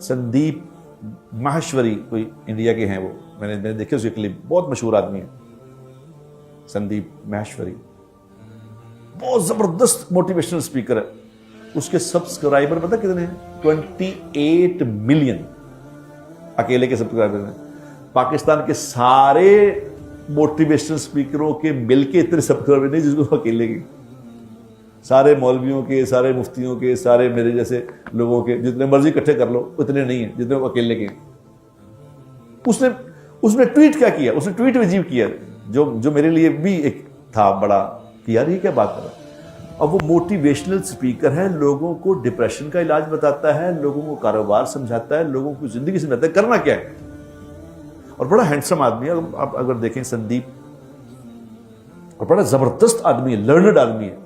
संदीप माहेश्वरी कोई इंडिया के हैं, वो मैंने देखे उसके क्लिप, बहुत मशहूर आदमी है संदीप माहेश्वरी, बहुत जबरदस्त मोटिवेशनल स्पीकर है। उसके सब्सक्राइबर पता कितने हैं? 28 मिलियन अकेले के सब्सक्राइबर हैं। पाकिस्तान के सारे मोटिवेशनल स्पीकरों के मिलके इतने सब्सक्राइबर नहीं जिसको अकेले के, सारे मौलवियों के, सारे मुफ्तियों के, सारे मेरे जैसे लोगों के, जितने मर्जी इकट्ठे कर लो उतने नहीं है जितने वो अकेले के। उसने ट्वीट क्या किया? उसने ट्वीट अजीब किया जो मेरे लिए भी एक था बड़ा कि यार ये क्या बात कर रहा है। अब वो मोटिवेशनल स्पीकर है, लोगों को डिप्रेशन का इलाज बताता है, लोगों को कारोबार समझाता है, लोगों को जिंदगी समझाता है करना क्या है, और बड़ा हैंडसम आदमी है। आप अगर देखें संदीप, और बड़ा जबरदस्त आदमी है, लर्नड आदमी है,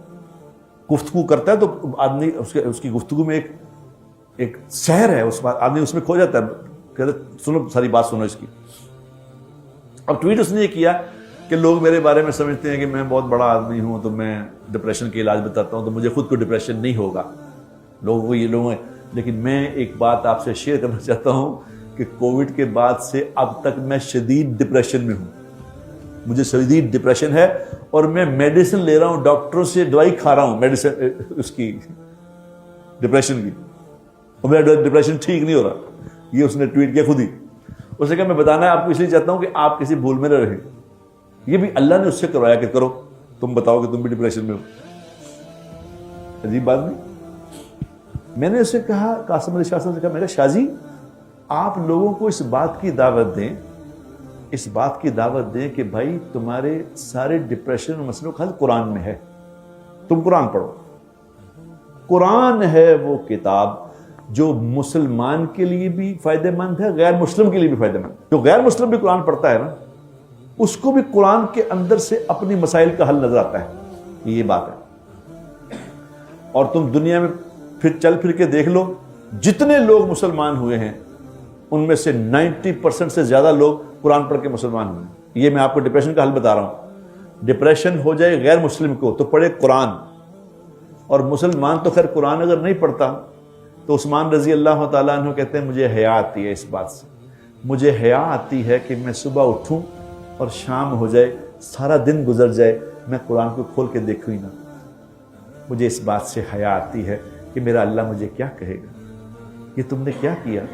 गुफ्तगू करता है तो आदमी उसकी गुफ्तगू में एक शहर है, उस आदमी उसमें खो जाता है, कहते सुनो सारी बात सुनो इसकी। अब ट्वीट उसने ये किया कि लोग मेरे बारे में समझते हैं कि मैं बहुत बड़ा आदमी हूं, तो मैं डिप्रेशन के इलाज बताता हूं, तो मुझे खुद को डिप्रेशन नहीं होगा, लोगों को ये लोग हैं। लेकिन मैं एक बात आपसे शेयर करना चाहता हूं कि कोविड के बाद से अब तक मैं शदीद डिप्रेशन में हूं, मुझे शदीद डिप्रेशन है और मैं मेडिसिन ले रहा हूं, डॉक्टरों से दवाई खा रहा हूं मेडिसिन उसकी डिप्रेशन की, और मेरा डिप्रेशन ठीक नहीं हो रहा। ये उसने ट्वीट किया खुद ही। उसने कहा मैं बताना है आपको इसलिए चाहता हूं कि आप किसी भूल में न रहें। ये भी अल्लाह ने उससे करवाया कि करो, तुम बताओ कि तुम भी डिप्रेशन में हो। अजीब बात नहीं। मैंने उससे कहा, कासिम अली शाह साहब से कहा, मैंने कहा शाह जी आप लोगों को इस बात की दावत दें, इस बात की दावत दें कि भाई तुम्हारे सारे डिप्रेशन और मसलों का हल कुरान में है, तुम कुरान पढ़ो। कुरान है वो किताब जो मुसलमान के लिए भी फायदेमंद है, गैर मुस्लिम के लिए भी फायदेमंद। जो गैर मुस्लिम भी कुरान पढ़ता है ना, उसको भी कुरान के अंदर से अपनी मसाइल का हल नजर आता है। ये बात है। और तुम दुनिया में फिर चल फिर के देख लो, जितने लोग मुसलमान हुए हैं उनमें से 90% से ज्यादा लोग कुरान पढ़ के मुसलमान हुए। ये मैं आपको डिप्रेशन का हल बता रहा हूं। डिप्रेशन हो जाए गैर मुस्लिम को तो पढ़े कुरान, और मुसलमान तो खैर कुरान अगर नहीं पढ़ता तो उस्मान रजी अल्लाह तआला अन्हु कहते हैं मुझे हया आती है इस बात से, मुझे हया आती है कि मैं सुबह उठूं और शाम हो जाए, सारा दिन गुजर जाए, मैं कुरान को खोल के देखूं ही ना। मुझे इस बात से हया आती है कि मेरा अल्लाह मुझे क्या कहेगा, ये तुमने क्या किया,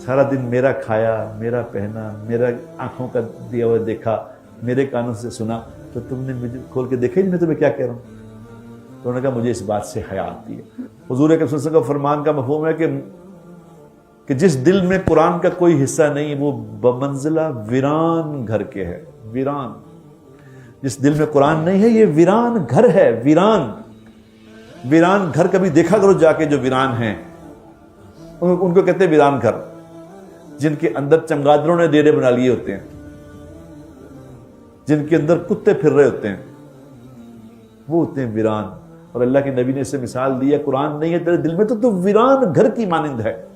सारा दिन मेरा खाया, मेरा पहना, मेरा आंखों का दिया हुआ देखा, मेरे कानों से सुना, तो तुमने मुझे खोल के देखा ही नहीं मैं तुम्हें क्या कह रहा हूँ। तो उन्होंने कहा मुझे इस बात से हया आती है। हुजूर अकरम सल्लल्लाहु अलैहि वसल्लम का फरमान का मफ़हूम है कि जिस दिल में कुरान का कोई हिस्सा नहीं वो बमंजिला वीरान घर के है। वीरान, जिस दिल में कुरान नहीं है ये वीरान घर है। वीरान घर कभी देखा करो जाके, जो वीरान हैं उनको कहते हैं वीरान घर, जिनके अंदर चमगादड़ों ने डेरे बना लिए होते हैं, जिनके अंदर कुत्ते फिर रहे होते हैं, वो होते हैं वीरान। और अल्लाह के नबी ने इससे मिसाल दिया, कुरान नहीं है तेरे दिल में तो तू वीरान घर की मानिंद है।